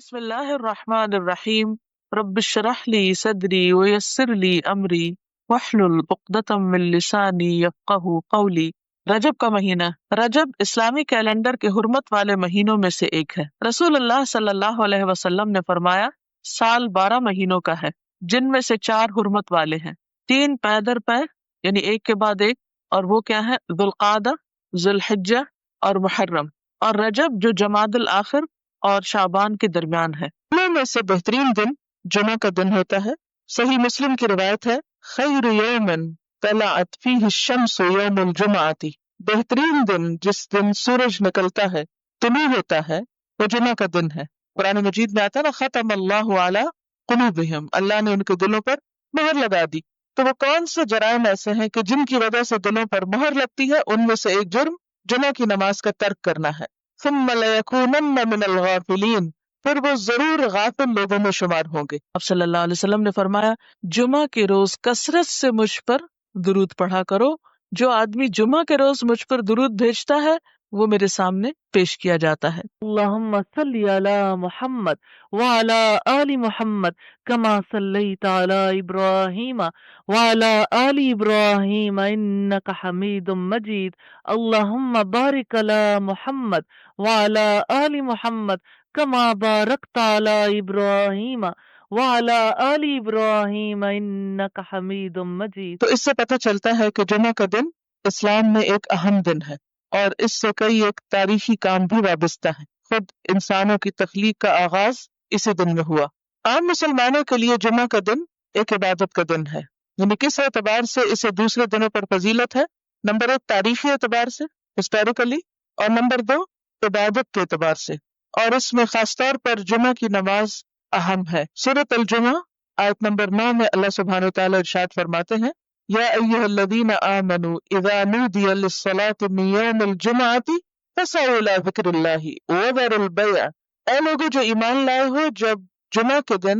بسم اللہ الرحمن الرحیم رب اشرح لی صدری ویسر لی امری واحلل عقدۃ من لسانی یفقہوا قولی۔ رجب کا مہینہ۔ رجب اسلامی کیلنڈر کے حرمت والے مہینوں میں سے ایک ہے۔ رسول اللہ صلی اللہ علیہ وسلم نے فرمایا سال 12 مہینوں کا ہے جن میں سے 4 حرمت والے ہیں، 3 پے در پے یعنی ایک کے بعد ایک، اور وہ کیا ہے؟ ذوالقعدہ، ذوالحجہ اور محرم، اور رجب جو جمادی الاخر اور شعبان کے درمیان ہے۔ جمعہ میں سے بہترین دن جمعہ کا دن ہوتا ہے۔ صحیح مسلم کی روایت ہے، خیر یوم طلعت فیہ الشمس یوم الجمعۃ، بہترین دن جس دن سورج نکلتا ہے، طلوع ہوتا ہے، وہ جمعہ کا دن ہے۔ قرآن مجید میں آتا ہے نا، ختم اللہ علی قلوبہم، اللہ نے ان کے دلوں پر مہر لگا دی۔ تو وہ کون سے جرائم ایسے ہیں کہ جن کی وجہ سے دلوں پر مہر لگتی ہے؟ ان میں سے ایک جرم جمعہ کی نماز کا ترک کرنا ہے۔ ثم ليكونن من الغافلین، پھر وہ ضرور غافل لوگوں میں شمار ہوں گے۔ اب صلی اللہ علیہ وسلم نے فرمایا جمعہ کے روز کثرت سے مجھ پر درود پڑھا کرو، جو آدمی جمعہ کے روز مجھ پر درود بھیجتا ہے وہ میرے سامنے پیش کیا جاتا ہے۔ اللہم صلی علی محمد وعلی آل محمد کما صلیت علی ابراہیم وعلی آل ابراہیم انک حمید مجید، اللہم بارک علی محمد وعلی آل محمد کما بارکت علی ابراہیم وعلی آل ابراہیم انک حمید مجید۔ تو اس سے پتہ چلتا ہے کہ جمعہ کا دن اسلام میں ایک اہم دن ہے، اور اس سے کئی ایک تاریخی کام بھی وابستہ ہیں۔ خود انسانوں کی تخلیق کا آغاز اسی دن میں ہوا۔ عام مسلمانوں کے لیے جمعہ کا دن ایک عبادت کا دن ہے، یعنی کس اعتبار سے اسے دوسرے دنوں پر فضیلت ہے؟ نمبر 1 تاریخی اعتبار سے، ہسٹوریکلی، اور نمبر 2 عبادت کے اعتبار سے، اور اس میں خاص طور پر جمعہ کی نماز اہم ہے۔ سورۃ الجمعہ آیت نمبر 9 میں اللہ سبحانہ وتعالی ارشاد فرماتے ہیں، یا ایھا الذین آمنوا اذا نودی للصلاۃ من یوم الجمعۃ فسعوا الی ذکر اللہ وذروا البیع، اے لوگوں جو ایمان لائے ہو، جب جمعہ کے دن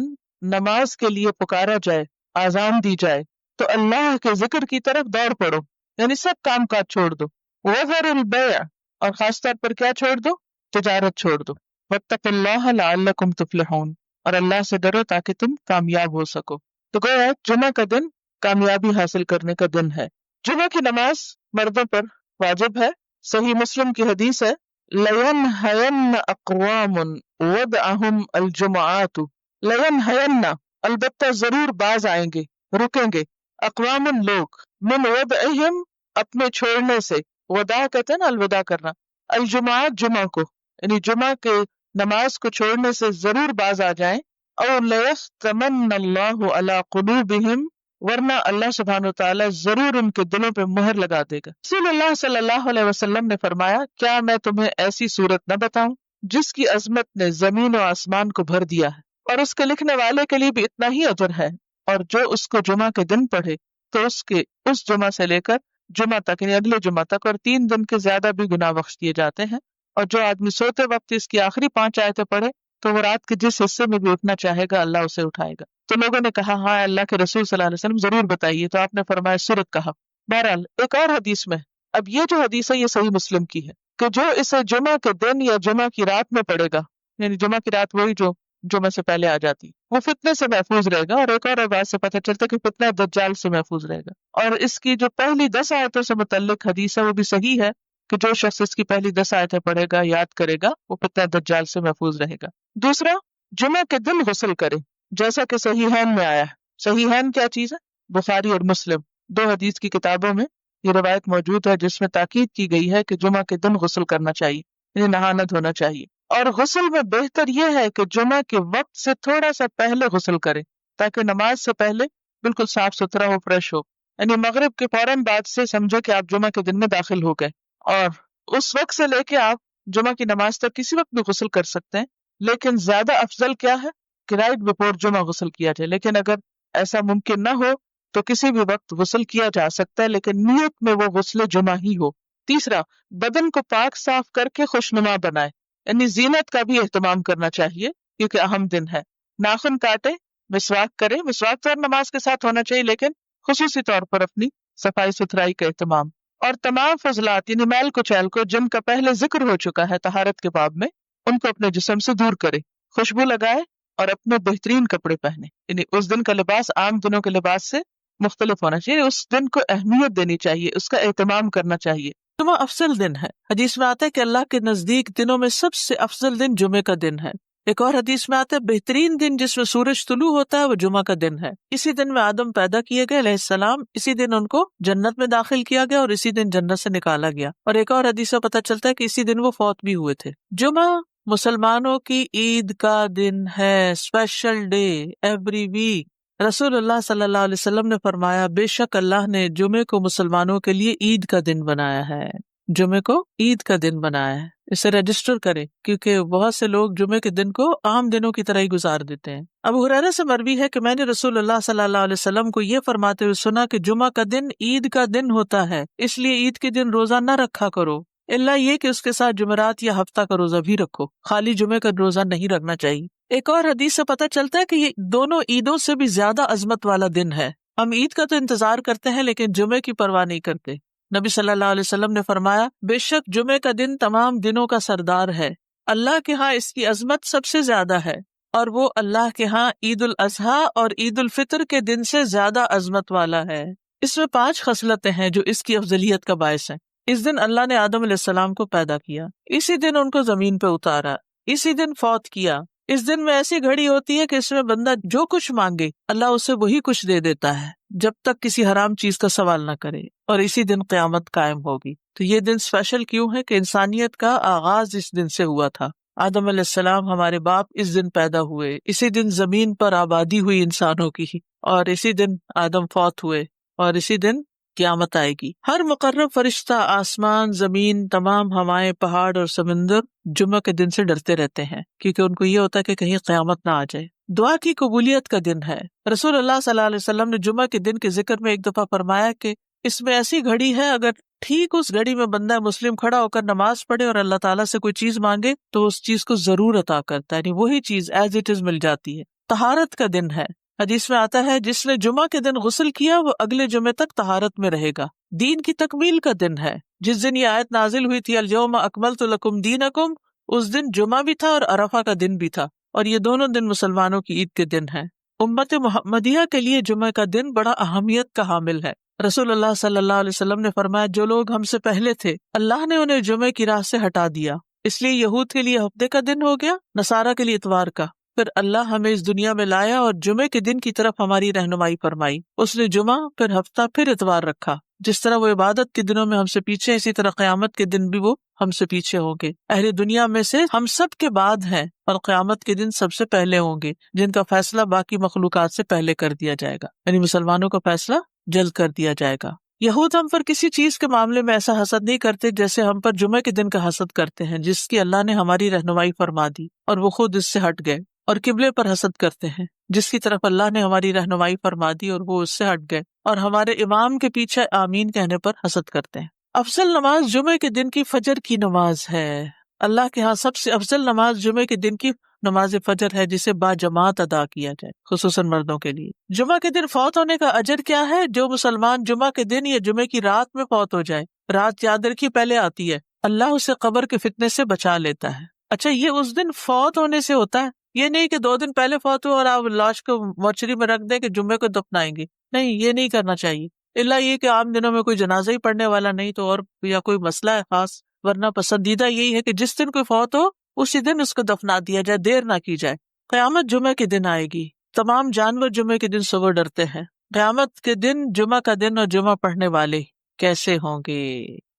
نماز کے لیے پکارا جائے، اذان دی جائے، تو اللہ کے ذکر کی طرف دوڑ پڑو، یعنی سب کام کاج چھوڑ دو۔ وذروا البیع، اور خاص طور پر کیا چھوڑ دو؟ تجارت چھوڑ دو۔ واتقوا اللہ لعلکم تفلحون، اور اللہ سے ڈرو تاکہ تم کامیاب ہو سکو۔ تو گویا جمعہ کا دن کامیابی حاصل کرنے کا دن ہے۔ جمعہ کی نماز مردوں پر واجب ہے۔ صحیح مسلم کی حدیث ہے، لَيَنْهَيَنَّ أَقْوَامٌ وَدْعَهُمْ الْجُمُعَاتُ، لَيَنْهَيَنَّ البتہ ضرور باز آئیں گے، رکیں گے، اقوام لوگ، من وضعہم اپنے چھوڑنے سے، وداع کہتے ہیں نا الوداع کرنا، الجمعات جمعہ کو، یعنی جمعہ کے نماز کو چھوڑنے سے ضرور باز آ جائیں، او لَيَخْتَمَنَّ اللَّهُ عَلَى قُلُوبِهِمْ، ورنہ اللہ سبحانہ وتعالیٰ ضرور ان کے دلوں پہ مہر لگا دے گا۔ رسول اللہ صلی اللہ علیہ وسلم نے فرمایا، کیا میں تمہیں ایسی صورت نہ بتاؤں جس کی عظمت نے زمین و آسمان کو بھر دیا ہے، اور اس کے لکھنے والے کے لیے بھی اتنا ہی اجر ہے، اور جو اس کو جمعہ کے دن پڑھے تو اس جمعہ سے لے کر جمعہ تک، یعنی اگلے جمعہ تک، اور 3 دن کے زیادہ بھی گناہ بخش دیے جاتے ہیں۔ اور جو آدمی سوتے وقت اس کی آخری 5 آیتیں پڑھے تو وہ رات کے جس حصے میں بھی اٹھنا چاہے گا اللہ اسے اٹھائے گا۔ تو لوگوں نے کہا ہاں اللہ کے رسول صلی اللہ علیہ وسلم ضرور بتائیے، تو آپ نے فرمایا سورت کہا۔ بہرحال ایک اور حدیث میں، اب یہ جو حدیث ہے یہ صحیح مسلم کی ہے، کہ جو اسے جمعہ کے دن یا جمعہ کی رات میں پڑھے گا، یعنی جمعہ کی رات وہی جو جمعہ سے پہلے آ جاتی، وہ فتنے سے محفوظ رہے گا، اور ایک اور روایت سے پتہ چلتا ہے کہ فتنہ دجال سے محفوظ رہے گا۔ اور اس کی جو پہلی 10 آیتوں سے متعلق حدیث ہے وہ بھی صحیح ہے، کہ جو شخص اس کی پہلی 10 آیتیں پڑھے گا، یاد کرے گا، وہ فتنہ دجال سے محفوظ رہے گا۔ دوسرا، جمعہ کے دن غسل کرے، جیسا کہ صحیحین میں آیا ہے۔ صحیحین کیا چیز ہے؟ بخاری اور مسلم، 2 حدیث کی کتابوں میں یہ روایت موجود ہے جس میں تاکید کی گئی ہے کہ جمعہ کے دن غسل کرنا چاہیے، یعنی نہانا دھونا چاہیے۔ اور غسل میں بہتر یہ ہے کہ جمعہ کے وقت سے تھوڑا سا پہلے غسل کرے، تاکہ نماز سے پہلے بالکل صاف ستھرا ہو، فریش ہو، یعنی مغرب کے فوراً بعد سے سمجھو کہ آپ جمعہ کے دن میں داخل ہو گئے، اور اس وقت سے لے کے آپ جمعہ کی نماز تک کسی وقت بھی غسل کر سکتے ہیں، لیکن زیادہ افضل کیا ہے کہ رائٹ بفور جمعہ غسل کیا جائے۔ لیکن اگر ایسا ممکن نہ ہو تو کسی بھی وقت غسل کیا جا سکتا ہے، لیکن نیت میں وہ غسل جمعہ ہی ہو۔ تیسرا، بدن کو پاک صاف کر کے خوشنما بنائے، یعنی زینت کا بھی اہتمام کرنا چاہیے کیونکہ اہم دن ہے۔ ناخن کاٹے، مسواک کرے، مسواک تو ہر نماز کے ساتھ ہونا چاہیے، لیکن خصوصی طور پر اپنی صفائی ستھرائی کا اہتمام، اور تمام فضلات یعنی میل کچیل کو جن کا پہلے ذکر ہو چکا ہے طہارت کے باب میں، ان کو اپنے جسم سے دور کرے، خوشبو لگائے اور اپنے بہترین کپڑے پہنے. یعنی اس دن کا لباس عام دنوں کے لباس سے مختلف ہونا چاہیے. اس دن کو اہمیت دینی چاہیے، اس کا اہتمام کرنا چاہیے. جمعہ افضل دن ہے. حدیث میں آتا ہے کہ اللہ کے نزدیک دنوں میں سب سے افضل دن جمعے کا دن ہے. ایک اور حدیث میں آتا ہے بہترین دن جس میں سورج طلوع ہوتا ہے وہ جمعہ کا دن ہے. اسی دن میں آدم پیدا کیے گئے علیہ السلام، اسی دن ان کو جنت میں داخل کیا گیا اور اسی دن جنت سے نکالا گیا. اور ایک اور حدیث سے پتہ چلتا ہے کہ اسی دن وہ فوت بھی ہوئے تھے. جمعہ مسلمانوں کی عید کا دن ہے، اسپیشل ڈے ایوری ویک. رسول اللہ صلی اللہ علیہ وسلم نے فرمایا بے شک اللہ نے جمعے کو مسلمانوں کے لیے عید کا دن بنایا ہے. جمعے کو عید کا دن بنایا ہے. اسے رجسٹر کریں کیونکہ بہت سے لوگ جمعے کے دن کو عام دنوں کی طرح ہی گزار دیتے ہیں. ابو ہریرہ سے مروی ہے کہ میں نے رسول اللہ صلی اللہ علیہ وسلم کو یہ فرماتے ہوئے سنا کہ جمعہ کا دن عید کا دن ہوتا ہے، اس لیے عید کے دن روزہ نہ رکھا کرو، الا یہ کہ اس کے ساتھ جمعرات یا ہفتہ کا روزہ بھی رکھو، خالی جمعے کا روزہ نہیں رکھنا چاہیے. ایک اور حدیث سے پتہ چلتا ہے کہ یہ دونوں عیدوں سے بھی زیادہ عظمت والا دن ہے. ہم عید کا تو انتظار کرتے ہیں لیکن جمعے کی پرواہ نہیں کرتے. نبی صلی اللہ علیہ وسلم نے فرمایا بے شک جمعے کا دن تمام دنوں کا سردار ہے، اللہ کے ہاں اس کی عظمت سب سے زیادہ ہے، اور وہ اللہ کے ہاں عید الاضحیٰ اور عید الفطر کے دن سے زیادہ عظمت والا ہے. اس میں 5 خصلتیں ہیں جو اس کی افضلیت کا باعث ہیں. اس دن اللہ نے آدم علیہ السلام کو پیدا کیا، اسی دن ان کو زمین پہ اتارا، اسی دن فوت کیا. اس دن میں ایسی گھڑی ہوتی ہے کہ اس میں بندہ جو کچھ مانگے اللہ اسے وہی کچھ دے دیتا ہے جب تک کسی حرام چیز کا سوال نہ کرے، اور اسی دن قیامت قائم ہوگی. تو یہ دن اسپیشل کیوں ہے کہ انسانیت کا آغاز اس دن سے ہوا تھا. آدم علیہ السلام ہمارے باپ اس دن پیدا ہوئے، اسی دن زمین پر آبادی ہوئی انسانوں کی، اور اسی دن آدم فوت ہوئے، اور اسی دن قیامت آئے گی. ہر مقرب فرشتہ، آسمان، زمین، تمام ہوائیں، پہاڑ اور سمندر جمعہ کے دن سے ڈرتے رہتے ہیں کیونکہ ان کو یہ ہوتا ہے کہ کہیں قیامت نہ آ جائے. دعا کی قبولیت کا دن ہے. رسول اللہ صلی اللہ علیہ وسلم نے جمعہ کے دن کے ذکر میں ایک دفعہ فرمایا کہ اس میں ایسی گھڑی ہے، اگر ٹھیک اس گھڑی میں بندہ مسلم کھڑا ہو کر نماز پڑھے اور اللہ تعالیٰ سے کوئی چیز مانگے تو اس چیز کو ضرور عطا کرتا ہے، یعنی وہی چیز ایز اٹ از مل جاتی ہے. طہارت کا دن ہے. حدیث میں آتا ہے جس نے جمعہ کے دن غسل کیا وہ اگلے جمعے تک طہارت میں رہے گا. دین کی تکمیل کا دن ہے. جس دن یہ آیت نازل ہوئی تھی الیوم اکملت لکم دینکم، اس دن جمعہ بھی تھا اور عرفہ کا دن بھی تھا، اور یہ دونوں دن مسلمانوں کی عید کے دن ہیں. امت محمدیہ کے لیے جمعہ کا دن بڑا اہمیت کا حامل ہے. رسول اللہ صلی اللہ علیہ وسلم نے فرمایا جو لوگ ہم سے پہلے تھے اللہ نے انہیں جمعے کی راہ سے ہٹا دیا، اس لیے یہود کے لیے ہفتے کا دن ہو گیا، نصارہ کے لیے اتوار کا. پھر اللہ ہمیں اس دنیا میں لایا اور جمعے کے دن کی طرف ہماری رہنمائی فرمائی. اس نے جمعہ، پھر ہفتہ، پھر اتوار رکھا. جس طرح وہ عبادت کے دنوں میں ہم سے پیچھے، اسی طرح قیامت کے دن بھی وہ ہم سے پیچھے ہوں گے. اہل دنیا میں سے ہم سب کے بعد ہیں اور قیامت کے دن سب سے پہلے ہوں گے، جن کا فیصلہ باقی مخلوقات سے پہلے کر دیا جائے گا، یعنی مسلمانوں کا فیصلہ جلد کر دیا جائے گا. یہود ہم پر کسی چیز کے معاملے میں ایسا حسد نہیں کرتے جیسے ہم پر جمعے کے دن کا حسد کرتے ہیں، جس کی اللہ نے ہماری رہنمائی فرما دی اور وہ خود اس سے ہٹ گئے. اور قبلے پر حسد کرتے ہیں جس کی طرف اللہ نے ہماری رہنمائی فرما دی اور وہ اس سے ہٹ گئے، اور ہمارے امام کے پیچھے آمین کہنے پر حسد کرتے ہیں. افضل نماز جمعے کے دن کی فجر کی نماز ہے. اللہ کے ہاں سب سے افضل نماز جمعے کے دن کی نماز فجر ہے، جسے با جماعت ادا کیا جائے، خصوصاً مردوں کے لیے. جمعہ کے دن فوت ہونے کا اجر کیا ہے؟ جو مسلمان جمعہ کے دن یا جمعے کی رات میں فوت ہو جائے، رات یاد رکھی پہلے آتی ہے، اللہ اسے قبر کے فتنے سے بچا لیتا ہے. اچھا، یہ اس دن فوت ہونے سے ہوتا ہے، یہ نہیں کہ 2 دن پہلے فوت ہو اور آپ لاش کو مورچری میں رکھ دیں کہ جمعے کو دفنائیں گے. نہیں، یہ نہیں کرنا چاہیے، الا یہ کہ عام دنوں میں کوئی جنازہ ہی پڑھنے والا نہیں تو، اور یا کوئی مسئلہ ہے خاص، ورنہ پسندیدہ یہی ہے کہ جس دن کوئی فوت ہو اسی دن اس کو دفنا دیا جائے، دیر نہ کی جائے. قیامت جمعے کے دن آئے گی. تمام جانور جمعے کے دن صبح ڈرتے ہیں. قیامت کے دن جمعہ کا دن اور جمعہ پڑھنے والے کیسے ہوں گے؟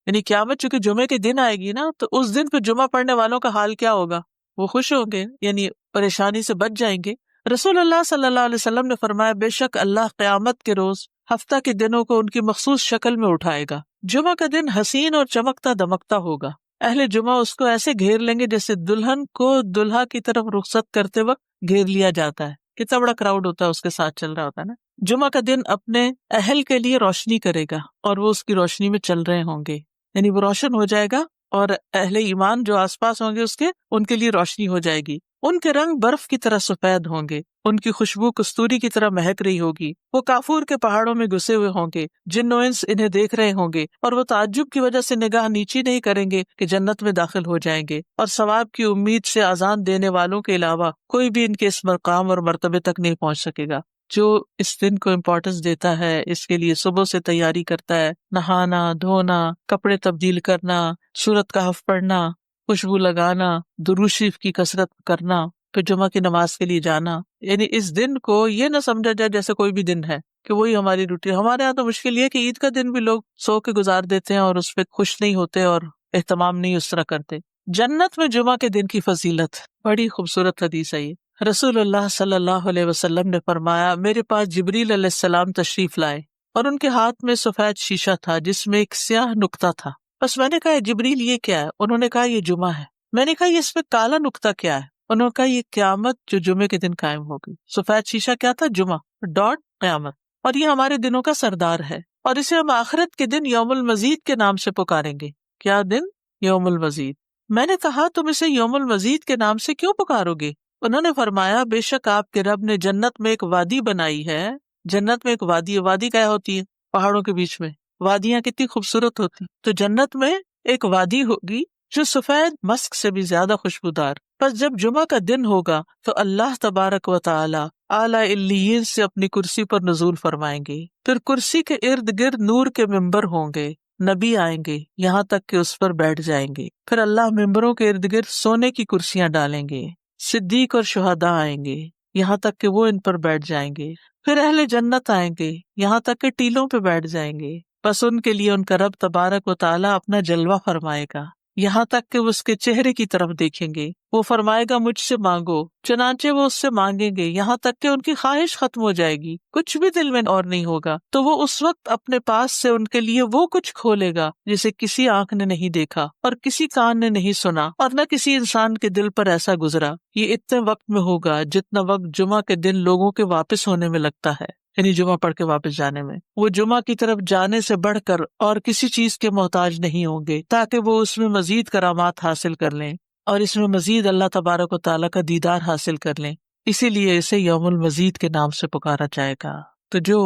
یعنی قیامت چونکہ جمعے کے دن آئے گی نا، تو اس دن پہ جمعہ پڑھنے والوں کا حال کیا ہوگا؟ وہ خوش ہوں گے، یعنی پریشانی سے بچ جائیں گے. رسول اللہ صلی اللہ علیہ وسلم نے فرمایا بے شک اللہ قیامت کے روز ہفتہ کے دنوں کو ان کی مخصوص شکل میں اٹھائے گا. جمعہ کا دن حسین اور چمکتا دمکتا ہوگا. اہل جمعہ اس کو ایسے گھیر لیں گے جیسے دلہن کو دلہا کی طرف رخصت کرتے وقت گھیر لیا جاتا ہے. کتنا بڑا کراؤڈ ہوتا ہے اس کے ساتھ چل رہا ہوتا ہے نا. جمعہ کا دن اپنے اہل کے لیے روشنی کرے گا اور وہ اس کی روشنی میں چل رہے ہوں گے، یعنی وہ روشن ہو جائے گا اور اہل ایمان جو آس پاس ہوں گے اس کے، ان کے لیے روشنی ہو جائے گی. ان کے رنگ برف کی طرح سفید ہوں گے، ان کی خوشبو کستوری کی طرح مہک رہی ہوگی، وہ کافور کے پہاڑوں میں گھسے ہوئے ہوں گے، جن و انس انہیں دیکھ رہے ہوں گے، اور وہ تعجب کی وجہ سے نگاہ نیچی نہیں کریں گے کہ جنت میں داخل ہو جائیں گے، اور ثواب کی امید سے آذان دینے والوں کے علاوہ کوئی بھی ان کے اس مقام اور مرتبے تک نہیں پہنچ سکے گا۔ جو اس دن کو امپورٹنس دیتا ہے، اس کے لیے صبح سے تیاری کرتا ہے، نہانا دھونا، کپڑے تبدیل کرنا، سورۃ کہف پڑھنا، خوشبو لگانا، درود شریف کی کثرت کرنا، پھر جمعہ کی نماز کے لیے جانا، یعنی اس دن کو یہ نہ سمجھا جائے جیسے کوئی بھی دن ہے کہ وہی ہماری روٹین۔ ہمارے یہاں تو مشکل یہ کہ عید کا دن بھی لوگ سو کے گزار دیتے ہیں اور اس پہ خوش نہیں ہوتے اور اہتمام نہیں اس طرح کرتے۔ جنت میں جمعہ کے دن کی فضیلت، بڑی خوبصورت حدیث ہے یہ۔ رسول اللہ صلی اللہ علیہ وسلم نے فرمایا، میرے پاس جبریل علیہ السلام تشریف لائے اور ان کے ہاتھ میں سفید شیشہ تھا جس میں ایک سیاہ نقطہ تھا۔ بس میں نے کہا جبریل یہ کیا ہے؟ انہوں نے کہا یہ جمعہ ہے۔ میں نے کہا یہ اس میں کالا نقطہ کیا ہے؟ انہوں نے کہا یہ قیامت جو جمعے کے دن قائم ہوگی۔ سفید شیشہ کیا تھا؟ جمعہ ڈاٹ قیامت، اور یہ ہمارے دنوں کا سردار ہے، اور اسے ہم آخرت کے دن یوم المزید کے نام سے پکاریں گے۔ کیا دن؟ یوم المزید۔ میں نے کہا تم اسے یوم المزید کے نام سے کیوں پکارو گے؟ انہوں نے فرمایا بے شک آپ کے رب نے جنت میں ایک وادی بنائی ہے۔ جنت میں ایک وادی ہے۔ وادی کیا ہوتی ہے؟ پہاڑوں کے بیچ میں وادیاں کتنی خوبصورت ہوتی، تو جنت میں ایک وادی ہوگی جو سفید مسک سے بھی زیادہ خوشبودار۔ بس جب جمعہ کا دن ہوگا تو اللہ تبارک و تعالی اعلی علیین سے اپنی کرسی پر نزول فرمائیں گے، پھر کرسی کے ارد گرد نور کے ممبر ہوں گے، نبی آئیں گے یہاں تک کہ اس پر بیٹھ جائیں گے، پھر اللہ ممبروں کے ارد گرد سونے کی کرسیاں ڈالیں گے، صدیق اور شہداء آئیں گے یہاں تک کہ وہ ان پر بیٹھ جائیں گے، پھر اہل جنت آئیں گے یہاں تک کہ ٹیلوں پہ بیٹھ جائیں گے، بس ان کے لیے ان کا رب تبارک و تعالی اپنا جلوہ فرمائے گا یہاں تک کہ وہ اس کے چہرے کی طرف دیکھیں گے، وہ فرمائے گا مجھ سے مانگو، چنانچہ وہ اس سے مانگیں گے یہاں تک کہ ان کی خواہش ختم ہو جائے گی، کچھ بھی دل میں اور نہیں ہوگا، تو وہ اس وقت اپنے پاس سے ان کے لیے وہ کچھ کھولے گا جسے کسی آنکھ نے نہیں دیکھا اور کسی کان نے نہیں سنا اور نہ کسی انسان کے دل پر ایسا گزرا۔ یہ اتنے وقت میں ہوگا جتنا وقت جمعہ کے دن لوگوں کے واپس ہونے میں لگتا ہے، یعنی جمعہ پڑھ کے واپس جانے میں۔ وہ جمعہ کی طرف جانے سے بڑھ کر اور کسی چیز کے محتاج نہیں ہوں گے تاکہ وہ اس میں مزید کرامات حاصل کر لیں اور اس میں مزید اللہ تبارک و تعالیٰ کا دیدار حاصل کر لیں، اسی لیے اسے یوم المزید کے نام سے پکارا جائے گا۔ تو جو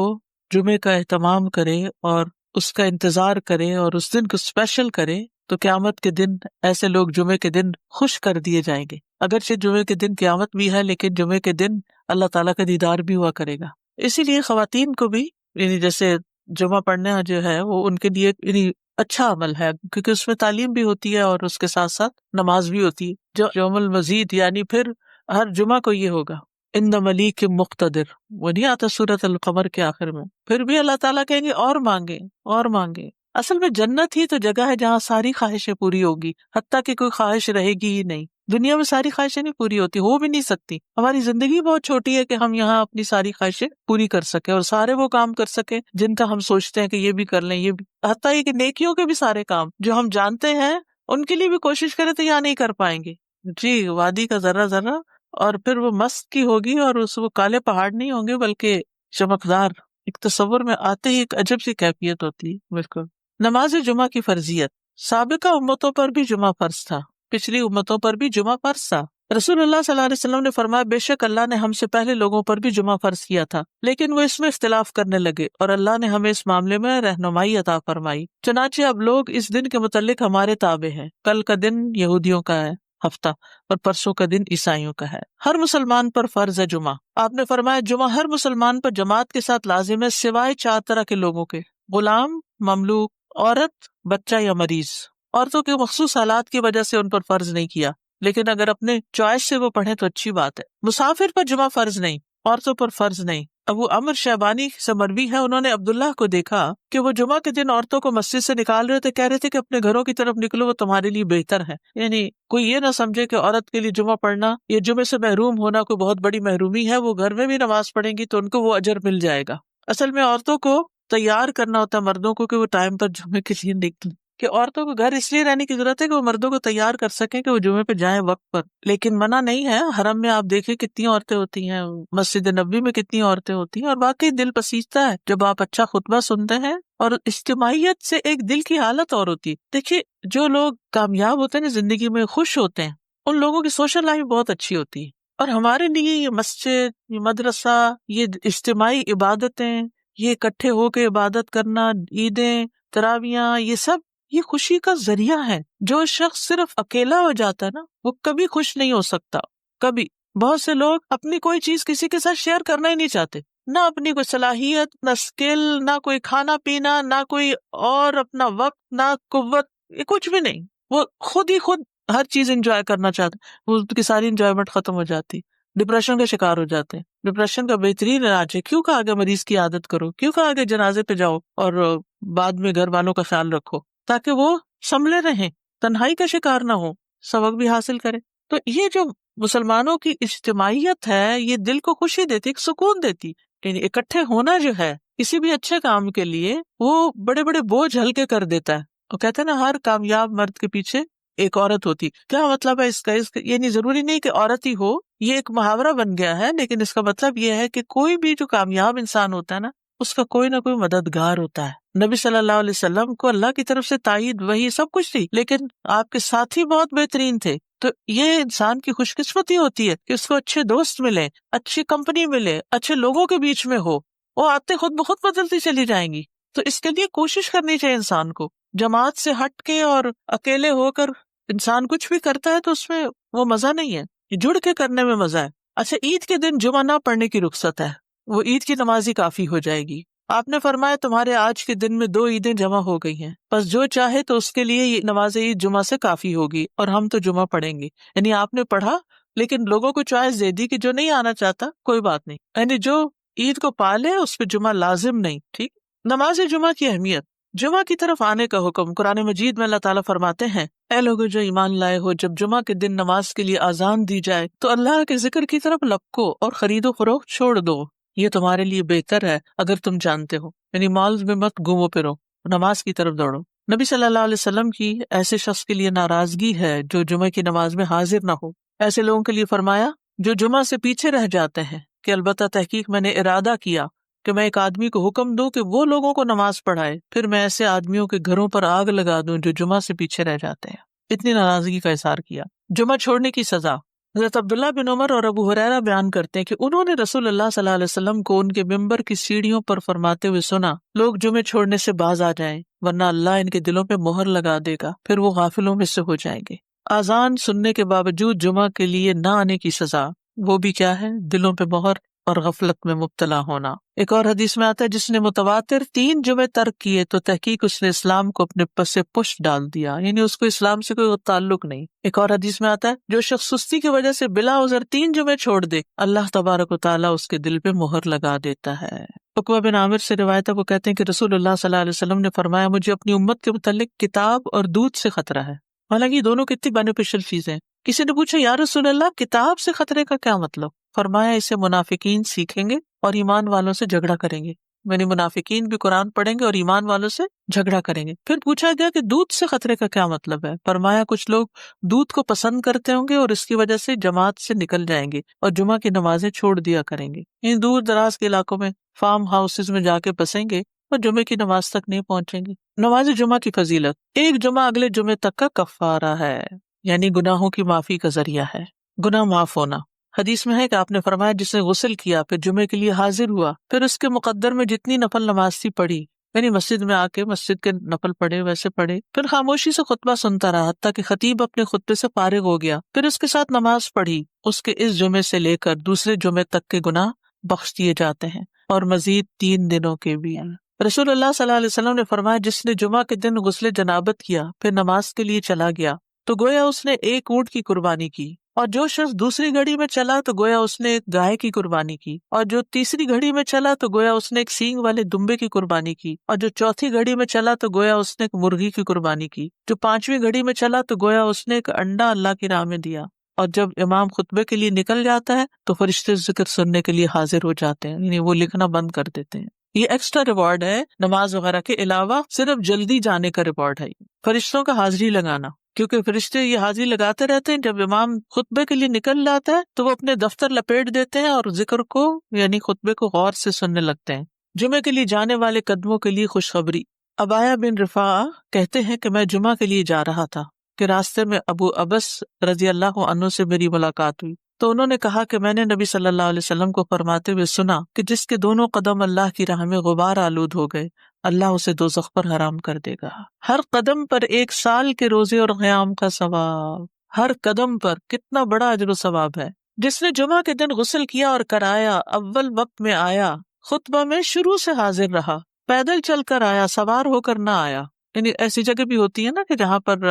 جمعے کا اہتمام کرے اور اس کا انتظار کرے اور اس دن کو اسپیشل کرے تو قیامت کے دن ایسے لوگ جمعے کے دن خوش کر دیے جائیں گے۔ اگرچہ جمعے کے دن قیامت بھی ہے لیکن جمعے کے دن اللہ تعالیٰ کا دیدار بھی ہوا کرے گا۔ اسی لیے خواتین کو بھی یعنی جیسے جمعہ پڑھنا جو ہے وہ ان کے لیے یعنی اچھا عمل ہے، کیونکہ اس میں تعلیم بھی ہوتی ہے اور اس کے ساتھ ساتھ نماز بھی ہوتی ہے۔ جو یوم المزید یعنی پھر ہر جمعہ کو یہ ہوگا ان ملیک مقتدر، وہ نہیں آتا سورۃ القمر کے آخر میں، پھر بھی اللہ تعالیٰ کہیں گے اور مانگے اور مانگے۔ اصل میں جنت ہی تو جگہ ہے جہاں ساری خواہشیں پوری ہوگی، حتیٰ کہ کوئی خواہش رہے گی ہی نہیں۔ دنیا میں ساری خواہشیں نہیں پوری ہوتی، ہو بھی نہیں سکتی۔ ہماری زندگی بہت چھوٹی ہے کہ ہم یہاں اپنی ساری خواہشیں پوری کر سکیں اور سارے وہ کام کر سکیں جن کا ہم سوچتے ہیں کہ یہ بھی کر لیں، یہ بھی، حتیٰ یہ کہ نیکیوں کے بھی سارے کام جو ہم جانتے ہیں ان کے لیے بھی کوشش کریں تو یہاں نہیں کر پائیں گے۔ جی وادی کا ذرہ ذرہ، اور پھر وہ مست کی ہوگی اور وہ کالے پہاڑ نہیں ہوں گے بلکہ چمکدار، ایک تصور میں آتے ہی ایک عجب سی کیفیت ہوتی ہے۔ بالکل۔ نماز جمعہ کی فرضیت، سابقہ امتوں پر بھی جمعہ فرض تھا، پچھلی امتوں پر بھی جمعہ فرض تھا۔ رسول اللہ صلی اللہ علیہ وسلم نے فرمایا بے شک اللہ نے ہم سے پہلے لوگوں پر بھی جمعہ فرض کیا تھا لیکن وہ اس میں اختلاف کرنے لگے اور اللہ نے ہمیں اس معاملے میں رہنمائی عطا فرمائی، چنانچہ اب لوگ اس دن کے متعلق ہمارے تابع ہیں۔ کل کا دن یہودیوں کا ہے ہفتہ اور پرسوں کا دن عیسائیوں کا ہے۔ ہر مسلمان پر فرض ہے جمعہ۔ آپ نے فرمایا جمعہ ہر مسلمان پر جماعت کے ساتھ لازم ہے سوائے 4 طرح کے لوگوں کے: غلام، مملوک، عورت، بچہ یا مریض۔ عورتوں کے مخصوص حالات کی وجہ سے ان پر فرض نہیں کیا، لیکن اگر اپنے چوائس سے وہ پڑھیں تو اچھی بات ہے۔ مسافر پر جمعہ فرض نہیں، عورتوں پر فرض نہیں۔ ابو عمر شیبانی سے مروی ہے، انہوں نے عبداللہ کو دیکھا کہ وہ جمعہ کے دن عورتوں کو مسجد سے نکال رہے تھے، کہہ رہے تھے کہ اپنے گھروں کی طرف نکلو، وہ تمہارے لیے بہتر ہے۔ یعنی کوئی یہ نہ سمجھے کہ عورت کے لیے جمعہ پڑھنا یا جمعے سے محروم ہونا کوئی بہت بڑی محرومی ہے، وہ گھر میں بھی نماز پڑھیں گی تو ان کو وہ اجر مل جائے گا۔ اصل میں عورتوں کو تیار کرنا ہوتا ہے مردوں کو کہ وہ ٹائم پر جمعے کے لیے نکلیں، کہ عورتوں کو گھر اس لیے رہنے کی ضرورت ہے کہ وہ مردوں کو تیار کر سکیں کہ وہ جمعے پہ جائیں وقت پر۔ لیکن منع نہیں ہے، حرم میں آپ دیکھیں کتنی عورتیں ہوتی ہیں، مسجد نبوی میں کتنی عورتیں ہوتی ہیں، اور واقعی دل پسیجتا ہے جب آپ اچھا خطبہ سنتے ہیں، اور اجتماعیت سے ایک دل کی حالت اور ہوتی ہے۔ دیکھیے جو لوگ کامیاب ہوتے ہیں نا زندگی میں، خوش ہوتے ہیں، ان لوگوں کی سوشل لائف بہت اچھی ہوتی ہے، اور ہمارے لیے یہ مسجد، یہ مدرسہ، یہ اجتماعی عبادتیں، یہ اکٹھے ہو کے عبادت کرنا، عیدیں، تراویاں، یہ سب یہ خوشی کا ذریعہ ہے۔ جو شخص صرف اکیلا ہو جاتا ہے نا، وہ کبھی خوش نہیں ہو سکتا، کبھی۔ بہت سے لوگ اپنی کوئی چیز کسی کے ساتھ شیئر کرنا ہی نہیں چاہتے، نہ اپنی کوئی صلاحیت، نہ اسکل، نہ کوئی کھانا پینا، نہ کوئی اور اپنا وقت، نہ قوت، یہ کچھ بھی نہیں۔ وہ خود ہی خود ہر چیز انجوائے کرنا چاہتے، وہ کی ساری انجوائمنٹ ختم ہو جاتی، ڈپریشن کا شکار ہو جاتے ہیں۔ ڈپریشن کا بہترین علاج ہے، کیوں کہا آگے مریض کی عادت کرو، کیوں کہا آگے جنازے پہ جاؤ اور بعد میں گھر والوں کا خیال رکھو، تاکہ وہ سنبھلے رہیں، تنہائی کا شکار نہ ہو، سبق بھی حاصل کرے۔ تو یہ جو مسلمانوں کی اجتماعیت ہے، یہ دل کو خوشی دیتی، ایک سکون دیتی، یعنی اکٹھے ہونا جو ہے کسی بھی اچھے کام کے لیے، وہ بڑے بڑے بوجھ ہلکے کر دیتا ہے۔ وہ کہتے ہیں نا، ہر کامیاب مرد کے پیچھے ایک عورت ہوتی۔ کیا مطلب ہے اس کا؟ یعنی ضروری نہیں کہ عورت ہی ہو، یہ ایک محاورہ بن گیا ہے، لیکن اس کا مطلب یہ ہے کہ کوئی بھی جو کامیاب انسان ہوتا ہے نا، اس کا کوئی نہ کوئی مددگار ہوتا ہے۔ نبی صلی اللہ علیہ وسلم کو اللہ کی طرف سے تائید، وہی سب کچھ تھی، لیکن آپ کے ساتھی بہت بہترین تھے۔ تو یہ انسان کی خوش قسمتی ہوتی ہے کہ اس کو اچھے دوست ملے، اچھی کمپنی ملے، اچھے لوگوں کے بیچ میں ہو، وہ آتے خود بخود بدلتی چلی جائیں گی۔ تو اس کے لیے کوشش کرنی چاہیے انسان کو، جماعت سے ہٹ کے اور اکیلے ہو کر انسان کچھ بھی کرتا ہے تو اس میں وہ مزہ نہیں ہے، جڑ کے کرنے میں مزہ ہے۔ اچھا، عید کے دن جمعہ نہ پڑھنے کی رخصت ہے، وہ عید کی نماز ہی کافی ہو جائے گی۔ آپ نے فرمایا تمہارے آج کے دن میں 2 عیدیں جمع ہو گئی ہیں، بس جو چاہے تو اس کے لیے یہ نماز عید جمعہ سے کافی ہوگی، اور ہم تو جمعہ پڑھیں گے۔ یعنی آپ نے پڑھا، لیکن لوگوں کو چوائس دے دی کہ جو نہیں آنا چاہتا کوئی بات نہیں، یعنی جو عید کو پالے اس پہ جمعہ لازم نہیں۔ ٹھیک، نماز جمعہ کی اہمیت، جمعہ کی طرف آنے کا حکم قرآن مجید میں اللہ تعالیٰ فرماتے ہیں، اے لوگو جو ایمان لائے ہو، جب جمعہ کے دن نماز کے لیے اذان دی جائے تو اللہ کے ذکر کی طرف لپکو اور خرید و فروخت چھوڑ دو، یہ تمہارے لیے بہتر ہے اگر تم جانتے ہو۔ یعنی مالز میں مت گھومو پھرو، نماز کی طرف دوڑو۔ نبی صلی اللہ علیہ وسلم کی ایسے شخص کے لیے ناراضگی ہے جو جمعہ کی نماز میں حاضر نہ ہو۔ ایسے لوگوں کے لیے فرمایا جو جمعہ سے پیچھے رہ جاتے ہیں کہ البتہ تحقیق میں نے ارادہ کیا کہ میں ایک آدمی کو حکم دوں کہ وہ لوگوں کو نماز پڑھائے، پھر میں ایسے آدمیوں کے گھروں پر آگ لگا دوں جو جمعہ سے پیچھے رہ جاتے ہیں۔ اتنی ناراضگی کا اظہار کیا۔ جمعہ چھوڑنے کی سزا، حضرت عبداللہ بن عمر اور ابو ہریرہ بیان کرتے ہیں کہ انہوں نے رسول اللہ صلی اللہ علیہ وسلم کو ان کے ممبر کی سیڑھیوں پر فرماتے ہوئے سنا، لوگ جمعے چھوڑنے سے باز آ جائیں ورنہ اللہ ان کے دلوں پہ مہر لگا دے گا، پھر وہ غافلوں میں سے ہو جائیں گے۔ اذان سننے کے باوجود جمعہ کے لیے نہ آنے کی سزا، وہ بھی کیا ہے؟ دلوں پہ مہر اور غفلت میں مبتلا ہونا۔ ایک اور حدیث میں آتا ہے جس نے متواتر 3 جمعے ترک کیے تو تحقیق اس نے اسلام کو اپنے پس سے پشت ڈال دیا، یعنی اس کو اسلام سے کوئی تعلق نہیں۔ ایک اور حدیث میں آتا ہے جو شخص سستی کی وجہ سے بلا عذر 3 جمعے چھوڑ دے، اللہ تبارک و تعالیٰ اس کے دل پہ مہر لگا دیتا ہے۔ عقبہ بن عامر سے روایت ہے، وہ کہتے ہیں کہ رسول اللہ صلی اللہ علیہ وسلم نے فرمایا مجھے اپنی امت کے متعلق کتاب اور دودھ سے خطرہ ہے۔ حالانکہ یہ دونوں کتنی بینیفیشل چیزیں ہیں۔ کسی نے پوچھا یا رسول اللہ کتاب سے خطرے کا کیا مطلب؟ فرمایا اسے منافقین سیکھیں گے اور ایمان والوں سے جھگڑا کریں گے، یعنی منافقین بھی قرآن پڑھیں گے اور ایمان والوں سے جھگڑا کریں گے۔ پھر پوچھا گیا کہ دودھ سے خطرے کا کیا مطلب ہے؟ فرمایا کچھ لوگ دودھ کو پسند کرتے ہوں گے اور اس کی وجہ سے جماعت سے نکل جائیں گے اور جمعہ کی نمازیں چھوڑ دیا کریں گے، ان دور دراز کے علاقوں میں فارم ہاؤسز میں جا کے بسیں گے اور جمعے کی نماز تک نہیں پہنچیں گے۔ نماز جمعہ کی فضیلت، ایک جمعہ اگلے جمعے تک کا کفارہ ہے، یعنی گناہوں کی معافی کا ذریعہ ہے، گناہ معاف ہونا۔ حدیث میں ہے کہ آپ نے فرمایا جس نے غسل کیا پھر جمعے کے لیے حاضر ہوا، پھر اس کے مقدر میں جتنی نفل نماز تھی پڑھی، یعنی مسجد میں آ کے مسجد کے نفل پڑھے ویسے پڑھے، پھر خاموشی سے خطبہ سنتا رہا حتیٰ کہ خطیب اپنے خطبے سے فارغ ہو گیا، پھر اس کے ساتھ نماز پڑھی، اس کے اس جمعے سے لے کر دوسرے جمعے تک کے گناہ بخش دیے جاتے ہیں، اور مزید 3 دنوں کے بھی۔ رسول اللہ صلی اللہ علیہ وسلم نے فرمایا جس نے جمعہ کے دن غسل جنابت کیا پھر نماز کے لیے چلا گیا تو گویا اس نے ایک اونٹ کی قربانی کی، اور جو شخص دوسری گھڑی میں چلا تو گویا اس نے ایک گائے کی قربانی کی، اور جو تیسری گھڑی میں چلا تو گویا اس نے ایک سینگ والے دمبے کی قربانی کی، اور جو چوتھی گھڑی میں چلا تو گویا اس نے ایک مرغی کی قربانی کی، جو 5ویں گھڑی میں چلا تو گویا اس نے ایک انڈا اللہ کی راہ میں دیا۔ اور جب امام خطبے کے لیے نکل جاتا ہے تو فرشتے ذکر سننے کے لیے حاضر ہو جاتے ہیں، یعنی وہ لکھنا بند کر دیتے ہیں۔ یہ ایکسٹرا ریوارڈ ہے نماز وغیرہ کے علاوہ، صرف جلدی جانے کا ریوارڈ ہے، فرشتوں کا حاضری لگانا، کیونکہ فرشتے یہ حاضری لگاتے رہتے ہیں۔ جب امام خطبے کے لیے نکل جاتا ہے تو وہ اپنے دفتر لپیٹ دیتے ہیں اور ذکر کو یعنی خطبے کو غور سے سننے لگتے ہیں۔ جمعے کے لیے جانے والے قدموں کے لیے خوشخبری، ابایا بن رفاعہ کہتے ہیں کہ میں جمعہ کے لیے جا رہا تھا کہ راستے میں ابو ابس رضی اللہ عنہ سے میری ملاقات ہوئی تو انہوں نے کہا کہ میں نے نبی صلی اللہ علیہ وسلم کو فرماتے ہوئے سنا کہ جس کے دونوں قدم اللہ کی راہ میں غبار آلود ہو گئے اللہ اسے دوزخ پر حرام کر دے گا. ہر قدم پر 1 سال کے روزے اور قیام کا ثواب. ہر قدم پر کتنا بڑا اجر و ثواب ہے. جس نے جمعہ کے دن غسل کیا اور کرایا، اول وقت میں آیا، خطبہ میں شروع سے حاضر رہا، پیدل چل کر آیا، سوار ہو کر نہ آیا. یعنی ایسی جگہ بھی ہوتی ہے نا کہ جہاں پر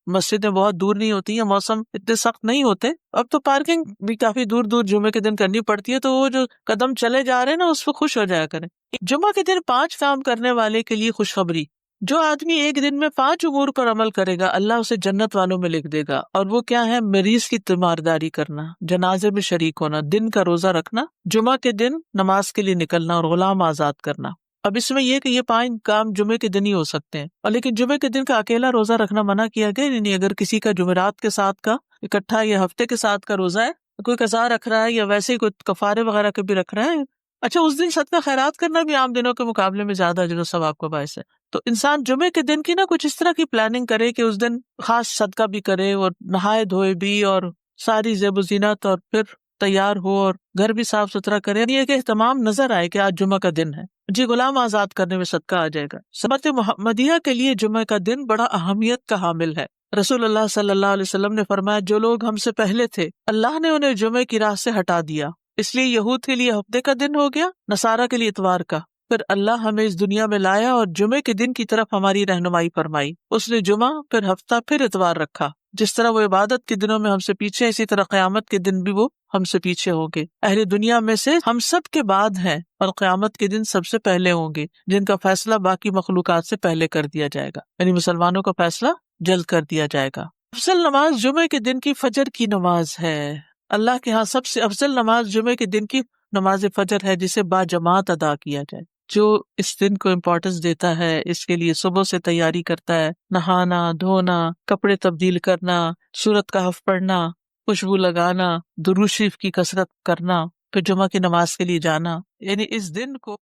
مسجدیں بہت دور نہیں ہوتی ہیں، موسم اتنے سخت نہیں ہوتے. اب تو پارکنگ بھی کافی دور دور جمعے کے دن کرنی پڑتی ہے، تو وہ جو قدم چلے جا رہے ہیں نا اس پہ خوش ہو جایا کریں. جمعہ کے دن 5 کام کرنے والے کے لیے خوشخبری. جو آدمی ایک دن میں 5 امور پر عمل کرے گا اللہ اسے جنت والوں میں لکھ دے گا. اور وہ کیا ہے؟ مریض کی تیمارداری کرنا، جنازے میں شریک ہونا، دن کا روزہ رکھنا، جمعہ کے دن نماز کے لیے نکلنا اور غلام آزاد کرنا. اب اس میں یہ کہ یہ 5 کام جمعے کے دن ہی ہو سکتے ہیں، اور لیکن جمعے کے دن کا اکیلا روزہ رکھنا منع کیا گیا. یعنی اگر کسی کا جمعرات کے ساتھ کا اکٹھا یا ہفتے کے ساتھ کا روزہ ہے، کوئی قضا رکھ رہا ہے یا ویسے ہی کوئی کفارے وغیرہ کے بھی رکھ رہا ہے، اچھا اس دن صدقہ خیرات کرنا بھی عام دنوں کے مقابلے میں زیادہ اجر و ثواب کا باعث ہے. تو انسان جمعے کے دن کی نا کچھ اس طرح کی پلاننگ کرے کہ اس دن خاص صدقہ بھی کرے اور نہائے دھوئے بھی اور ساری زیب و زینت اور پھر تیار ہو اور گھر بھی صاف ستھرا کرے. یہ کہ اہتمام نظر آئے کہ آج جمعہ کا دن ہے، جی غلام آزاد کرنے میں صدقہ آ جائے گا. سمت محمدیہ کے لیے جمعہ کا دن بڑا اہمیت کا حامل ہے. رسول اللہ صلی اللہ علیہ وسلم نے فرمایا جو لوگ ہم سے پہلے تھے اللہ نے انہیں جمعے کی راہ سے ہٹا دیا، اس لیے یہود کے لیے ہفتے کا دن ہو گیا، نصارہ کے لیے اتوار کا. پھر اللہ ہمیں اس دنیا میں لایا اور جمعے کے دن کی طرف ہماری رہنمائی فرمائی. اس نے جمعہ، پھر ہفتہ، پھر اتوار رکھا. جس طرح وہ عبادت کے دنوں میں ہم سے پیچھے، اسی طرح قیامت کے دن بھی وہ ہم سے پیچھے ہوں گے. اہل دنیا میں سے ہم سب کے بعد ہیں اور قیامت کے دن سب سے پہلے ہوں گے، جن کا فیصلہ باقی مخلوقات سے پہلے کر دیا جائے گا. یعنی مسلمانوں کا فیصلہ جلد کر دیا جائے گا. افضل نماز جمعے کے دن کی فجر کی نماز ہے. اللہ کے ہاں سب سے افضل نماز جمعے کے دن کی نماز فجر ہے، جسے با جماعت ادا کیا جائے. جو اس دن کو امپورٹنس دیتا ہے اس کے لیے صبح سے تیاری کرتا ہے، نہانا دھونا، کپڑے تبدیل کرنا، سورۃ کہف پڑھنا، خوشبو لگانا، درود شریف کی کثرت کرنا، پھر جمعہ کی نماز کے لیے جانا. یعنی اس دن کو